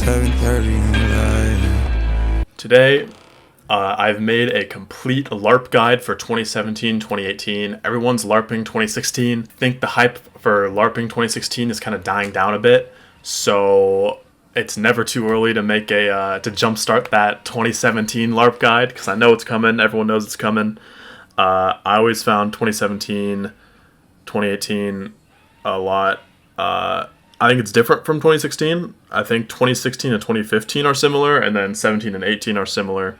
7:30 in the night. Today, I've made a complete LARP guide for 2017-2018. Everyone's LARPing 2016. I think the hype for LARPing 2016 is kind of dying down a bit, so it's never too early to make to jumpstart that 2017 LARP guide, because I know it's coming. Everyone knows it's coming. I always found 2017, 2018 a lot. I think it's different from 2016. I think 2016 and 2015 are similar, and then 17 and 18 are similar.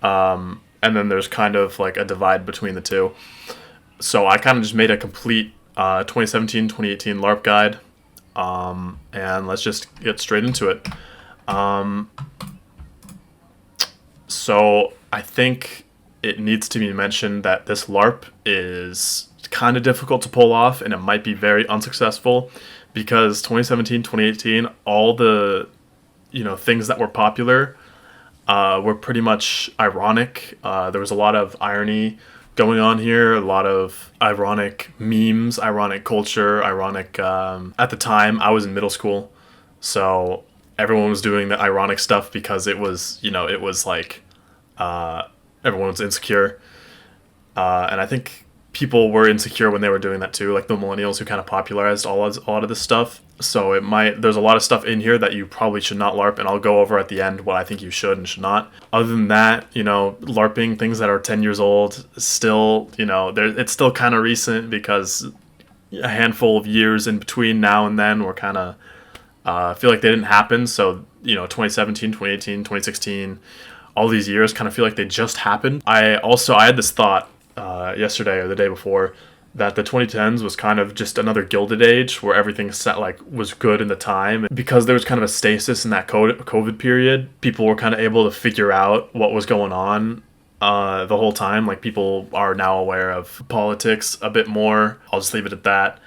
And then there's kind of like a divide between the two. So I kind of just made a complete 2017, 2018 LARP guide. And let's just get straight into it. So I think it needs to be mentioned that this LARP is kind of difficult to pull off, and it might be very unsuccessful, because 2017, 2018, all the things that were popular were pretty much ironic. There was a lot of irony going on here, a lot of ironic memes, ironic culture, ironic... At the time, I was in middle school, so everyone was doing the ironic stuff because it was, it was like everyone was insecure. And I think people were insecure when they were doing that too, like the millennials who kind of popularized a lot of this stuff. So there's a lot of stuff in here that you probably should not LARP, and I'll go over at the end what I think you should and should not. Other than that, LARPing things that are 10 years old, still, it's still kind of recent, because a handful of years in between now and then were kind of, feel like they didn't happen. So, 2017, 2018, 2016, all these years kind of feel like they just happened. I had this thought yesterday or the day before, that the 2010s was kind of just another Gilded Age where everything was good in the time. Because there was kind of a stasis in that COVID period, people were kind of able to figure out what was going on the whole time. Like, people are now aware of politics a bit more. I'll just leave it at that.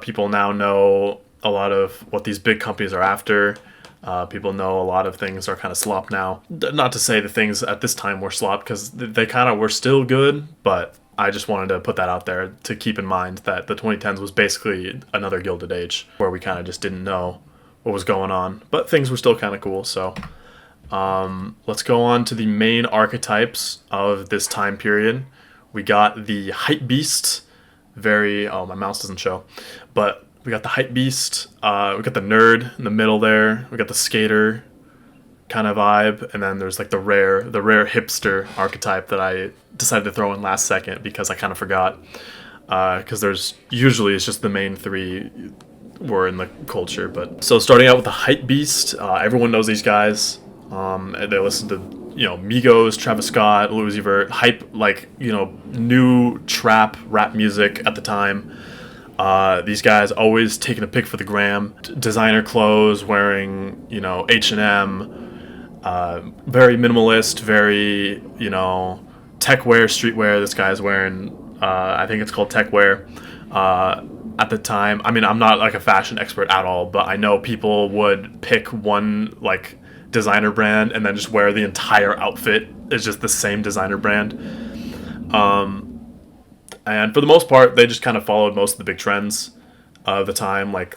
People now know a lot of what these big companies are after. People know a lot of things are kind of slop now. Not to say the things at this time were slop, because they kind of were still good, but I just wanted to put that out there to keep in mind that the 2010s was basically another Gilded Age where we kind of just didn't know what was going on, but things were still kind of cool. So let's go on to the main archetypes of this time period. We got the hype beast, my mouse doesn't show, but we got the hype beast, we got the nerd in the middle there, we got the skater kind of vibe, and then there's like the rare hipster archetype that I decided to throw in last second because I kind of forgot, because there's usually it's just the main three were in the culture. But so starting out with the hype beast, everyone knows these guys. They listen to Migos, Travis Scott, Lil Uzi Vert, hype, like new trap rap music at the time. These guys always taking a pic for the gram, designer clothes, wearing H&M, very minimalist, very tech wear, streetwear. This guy's wearing I think it's called tech wear at the time. I mean, I'm not like a fashion expert at all, but I know people would pick one like designer brand and then just wear the entire outfit. It's just the same designer brand. And for the most part, they just kind of followed most of the big trends of the time. Like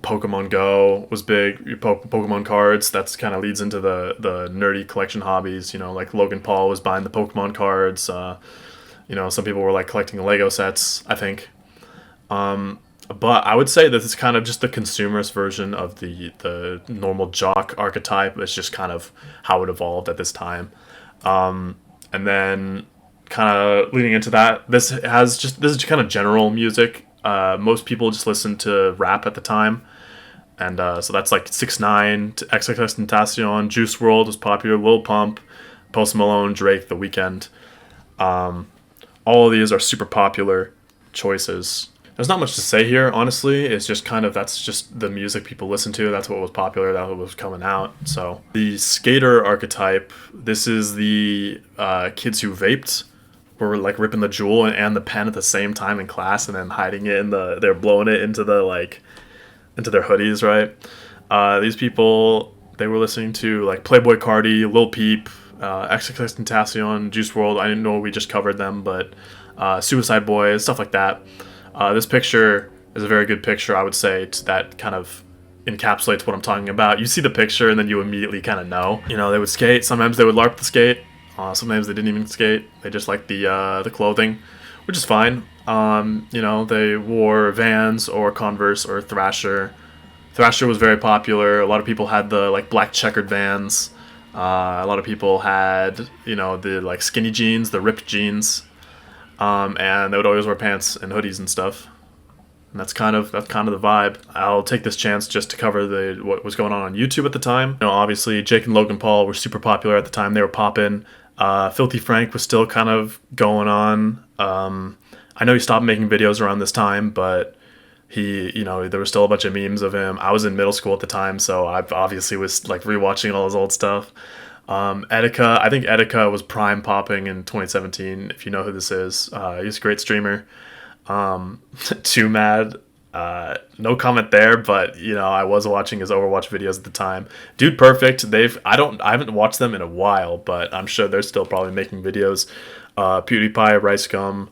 Pokemon Go was big, Pokemon cards. That's kind of leads into the nerdy collection hobbies. Like Logan Paul was buying the Pokemon cards. Some people were like collecting Lego sets, I think. But I would say this is kind of just the consumerist version of the normal jock archetype. It's just kind of how it evolved at this time. And then kind of leading into that, this is kind of general music. Most people just listened to rap at the time, and so that's like 6ix9ine, XXXTentacion, Juice WRLD was popular, Lil Pump, Post Malone, Drake, The Weeknd. All of these are super popular choices. There's not much to say here, honestly. It's just that's just the music people listen to. That's what was popular. That's what was coming out. So the skater archetype, this is the kids who vaped, were like ripping the jewel and the pen at the same time in class, and then hiding it they're blowing it into into their hoodies, right? These people, they were listening to like Playboy Cardi, Lil Peep, XXXTentacion, Juice WRLD. I didn't know we just covered them, but Suicide Boys, stuff like that. This picture is a very good picture, I would say, that kind of encapsulates what I'm talking about. You see the picture and then you immediately kind of know. You know, they would skate. Sometimes they would LARP the skate. Sometimes they didn't even skate. They just liked the clothing, which is fine. You know, they wore Vans or Converse or Thrasher. Thrasher was very popular. A lot of people had the like black checkered Vans. A lot of people had, you know, the like skinny jeans, the ripped jeans, and they would always wear pants and hoodies and stuff. And that's kind of the vibe. I'll take this chance just to cover what was going on YouTube at the time. You know, obviously Jake and Logan Paul were super popular at the time. They were popping. Filthy Frank was still kind of going on. I know he stopped making videos around this time, but you know, there was still a bunch of memes of him. I was in middle school at the time, so I obviously was like rewatching all his old stuff. Etika, I think Etika was prime popping in 2017. If you know who this is, he's a great streamer. Too Mad, no comment there, but you know, I was watching his Overwatch videos at the time. Dude Perfect, I haven't watched them in a while, but I'm sure they're still probably making videos. PewDiePie, Rice Gum,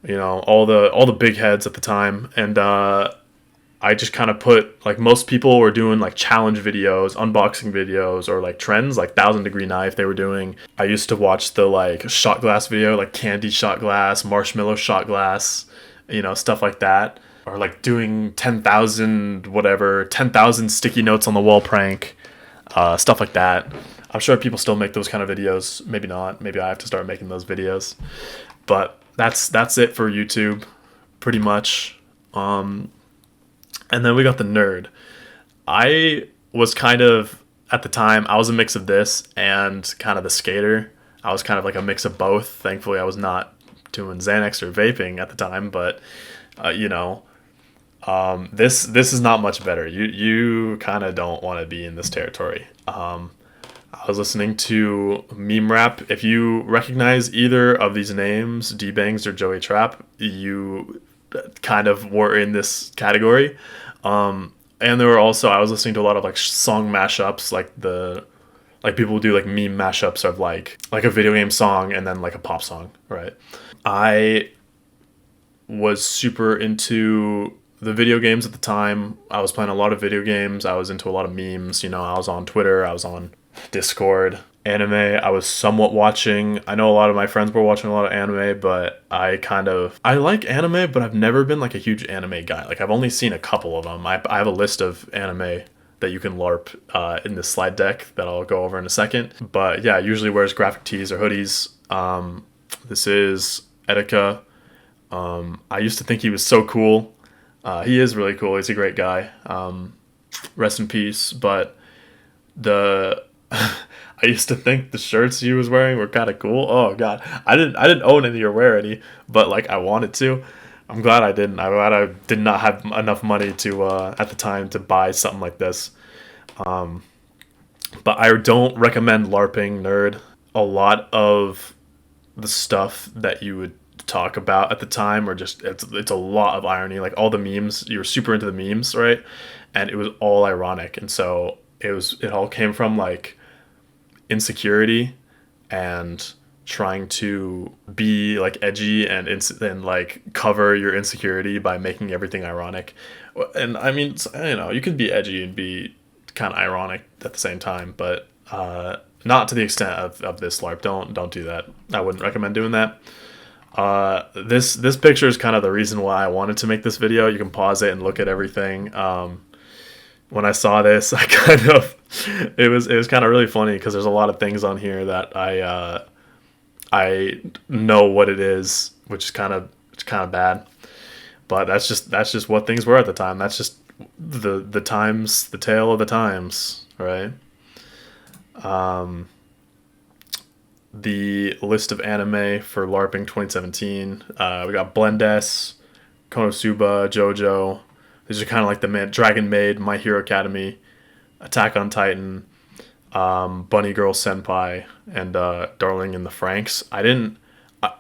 you know, all the big heads at the time. And I just kind of put, like, most people were doing like challenge videos, unboxing videos, or like trends, like 1,000 Degree Knife they were doing. I used to watch the like shot glass video, like candy shot glass, marshmallow shot glass, you know, stuff like that. Or like doing 10,000 sticky notes on the wall prank, stuff like that. I'm sure people still make those kind of videos. Maybe not. Maybe I have to start making those videos. But that's it for YouTube, pretty much. And then we got the nerd. I was kind of, at the time, I was a mix of this and kind of the skater. I was kind of like a mix of both. Thankfully, I was not doing Xanax or vaping at the time, but you know, this is not much better. You kind of don't want to be in this territory. I was listening to meme rap. If you recognize either of these names, D-Bangs or Joey Trap, you kind of were in this category. And there were also, I was listening to a lot of like song mashups, like people do like meme mashups of like a video game song and then like a pop song, right? I was super into the video games at the time. I was playing a lot of video games. I was into a lot of memes. You know, I was on Twitter. I was on Discord. Anime, I was somewhat watching. I know a lot of my friends were watching a lot of anime, but I like anime, but I've never been like a huge anime guy. Like, I've only seen a couple of them. I have a list of anime that you can LARP in this slide deck that I'll go over in a second. But yeah, usually wears graphic tees or hoodies. This is Etika. I used to think he was so cool. He is really cool. He's a great guy. Rest in peace. But I used to think the shirts he was wearing were kind of cool. Oh god, I didn't own any or wear any, but like I wanted to. I'm glad I didn't. I'm glad I did not have enough money to at the time to buy something like this. But I don't recommend LARPing, nerd. A lot of the stuff that you would talk about at the time, or just it's a lot of irony. Like all the memes, you were super into the memes, right? And it was all ironic, and so it all came from like insecurity and trying to be like edgy and like cover your insecurity by making everything ironic. And I mean, you know, you can be edgy and be kind of ironic at the same time, but not to the extent of this LARP. Don't do that. I wouldn't recommend doing that. This picture is kind of the reason why I wanted to make this video. You can pause it and look at everything. When I saw this, I kind of it was kind of really funny because there's a lot of things on here that I know what it is, which is kind of bad. But that's just what things were at the time. That's just the times, the tale of the times, right? The list of anime for LARPing 2017. We got Blendes, Konosuba, JoJo. These are kind of like the Dragon Maid, My Hero Academy, Attack on Titan, Bunny Girl Senpai, and Darling in the Franxx.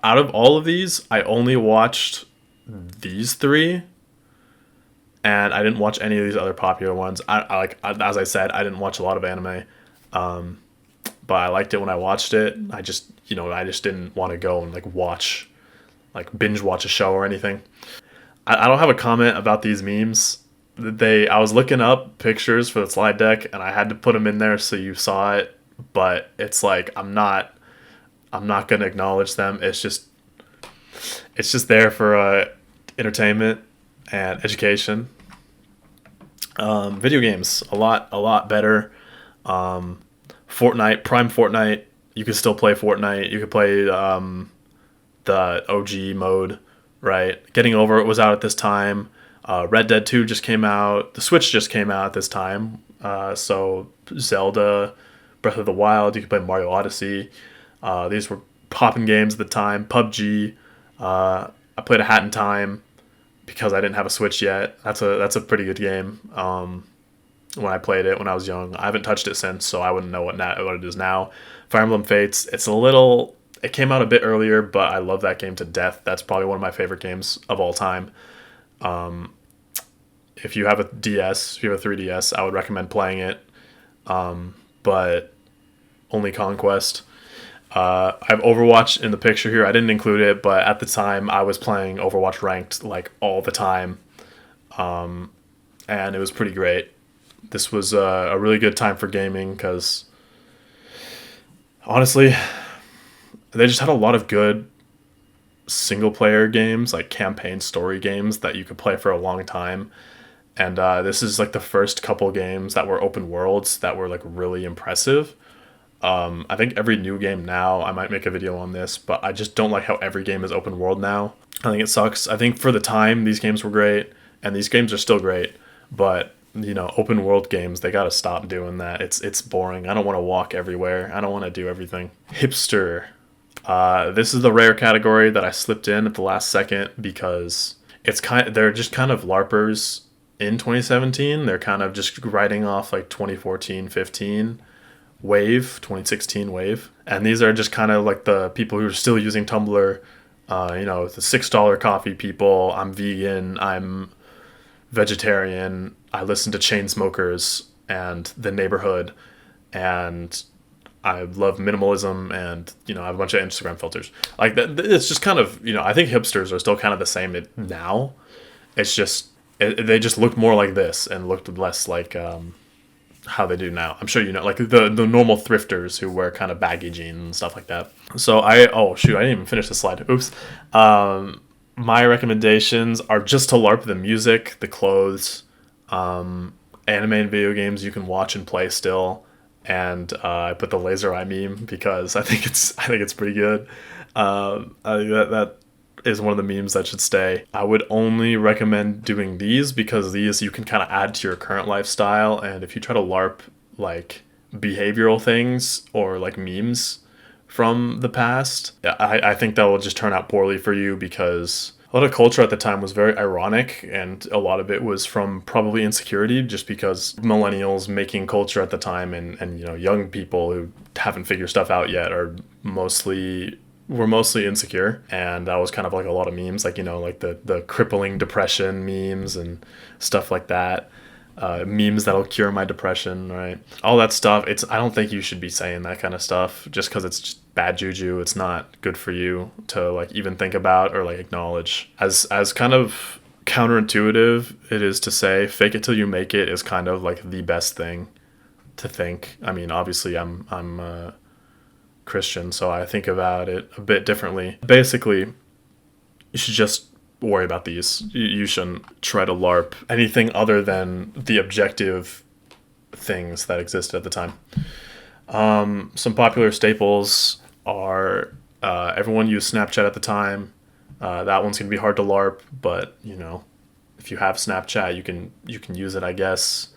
Out of all of these, I only watched these three, and I didn't watch any of these other popular ones. As I said, I didn't watch a lot of anime, but I liked it when I watched it. I just didn't want to go and binge watch a show or anything. I don't have a comment about these memes. I was looking up pictures for the slide deck, and I had to put them in there so you saw it. But it's like I'm not gonna acknowledge them. It's just there for entertainment and education. Video games a lot better. Fortnite, Prime Fortnite. You can still play Fortnite. You could play the OG mode, right? Getting Over It was out at this time. Red Dead 2 just came out. The Switch just came out at this time. So Zelda, Breath of the Wild. You could play Mario Odyssey. These were popping games at the time. PUBG. I played A Hat in Time because I didn't have a Switch yet. That's a pretty good game. When I played it when I was young, I haven't touched it since, so I wouldn't know what it is now. Fire Emblem Fates. It came out a bit earlier, but I love that game to death. That's probably one of my favorite games of all time. If you have a DS, if you have a 3DS, I would recommend playing it. But only Conquest. I have Overwatch in the picture here. I didn't include it, but at the time I was playing Overwatch ranked like all the time, and it was pretty great. This was a really good time for gaming because honestly, they just had a lot of good single player games, like campaign story games that you could play for a long time. And this is like the first couple games that were open worlds that were like really impressive. I think every new game now, I might make a video on this, but I just don't like how every game is open world now. I think it sucks. I think for the time, these games were great, and these games are still great, but open world games, they gotta stop doing that. It's boring. I don't want to walk everywhere. I don't want to do everything. Hipster. This is the rare category that I slipped in at the last second because they're just kind of LARPers in 2017. They're kind of just writing off like 2014, 15 wave, 2016 wave. And these are just kind of like the people who are still using Tumblr, the $6 coffee people. I'm vegan. I'm vegetarian. I listen to Chainsmokers and The Neighborhood, and I love minimalism, and I have a bunch of Instagram filters like that. It's just kind of I think hipsters are still kind of the same now. It's just they just look more like this and looked less like how they do now. I'm sure like the normal thrifters who wear kind of baggy jeans and stuff like that. So I didn't even finish the slide. Oops. My recommendations are just to LARP the music, the clothes, anime and video games you can watch and play still, and I put the laser eye meme because I think it's pretty good. I think that is one of the memes that should stay. I would only recommend doing these because these you can kind of add to your current lifestyle, and if you try to LARP like behavioral things or like memes from the past, I think that will just turn out poorly for you because a lot of culture at the time was very ironic, and a lot of it was from probably insecurity, just because millennials making culture at the time and young people who haven't figured stuff out yet were mostly insecure, and that was kind of like a lot of memes, like like the crippling depression memes and stuff like that. Memes that'll cure my depression, right? All that stuff. I don't think you should be saying that kind of stuff just because it's just bad juju. It's not good for you to like even think about or like acknowledge. As kind of counterintuitive it is to say fake it till you make it is kind of like the best thing to think. I mean, obviously I'm Christian, so I think about it a bit differently. Basically, you should just worry about these. You shouldn't try to LARP anything other than the objective things that existed at the time. Some popular staples are everyone used Snapchat at the time. That one's gonna be hard to LARP, but if you have Snapchat, you can use it, I guess.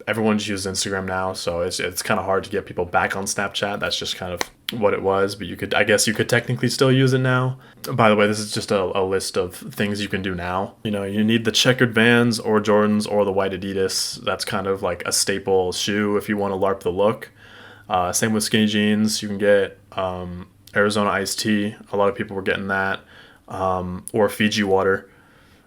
Everyone's used Instagram now, so it's kind of hard to get people back on Snapchat. That's just kind of what it was, but I guess you could technically still use it now. By the way, this is just a list of things you can do now. You need the checkered Vans or Jordans or the white Adidas. That's kind of like a staple shoe if you want to LARP the look. Same with skinny jeans. You can get Arizona iced tea. A lot of people were getting that. Or Fiji water.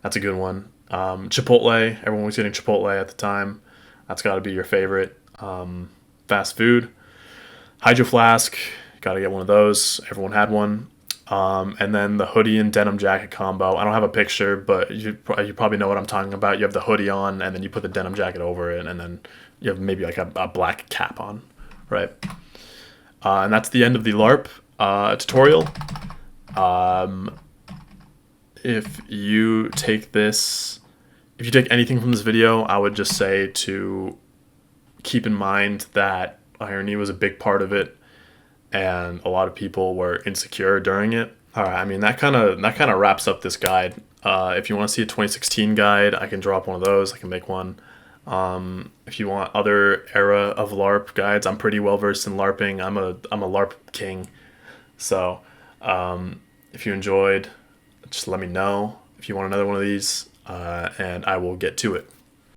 That's a good one. Chipotle. Everyone was getting Chipotle at the time. That's got to be your favorite. Fast food. Hydro Flask. Got to get one of those. Everyone had one. And then the hoodie and denim jacket combo. I don't have a picture, but you probably know what I'm talking about. You have the hoodie on, and then you put the denim jacket over it, and then you have maybe like a black cap on, right? And that's the end of the LARP tutorial. If you take this, if you take anything from this video, I would just say to keep in mind that irony was a big part of it, and a lot of people were insecure during it. All right, I mean that kind of wraps up this guide. If you want to see a 2016 guide, I can drop one of those. I can make one. If you want other era of LARP guides, I'm pretty well versed in LARPing. I'm a LARP king. So if you enjoyed, just let me know if you want another one of these, and I will get to it.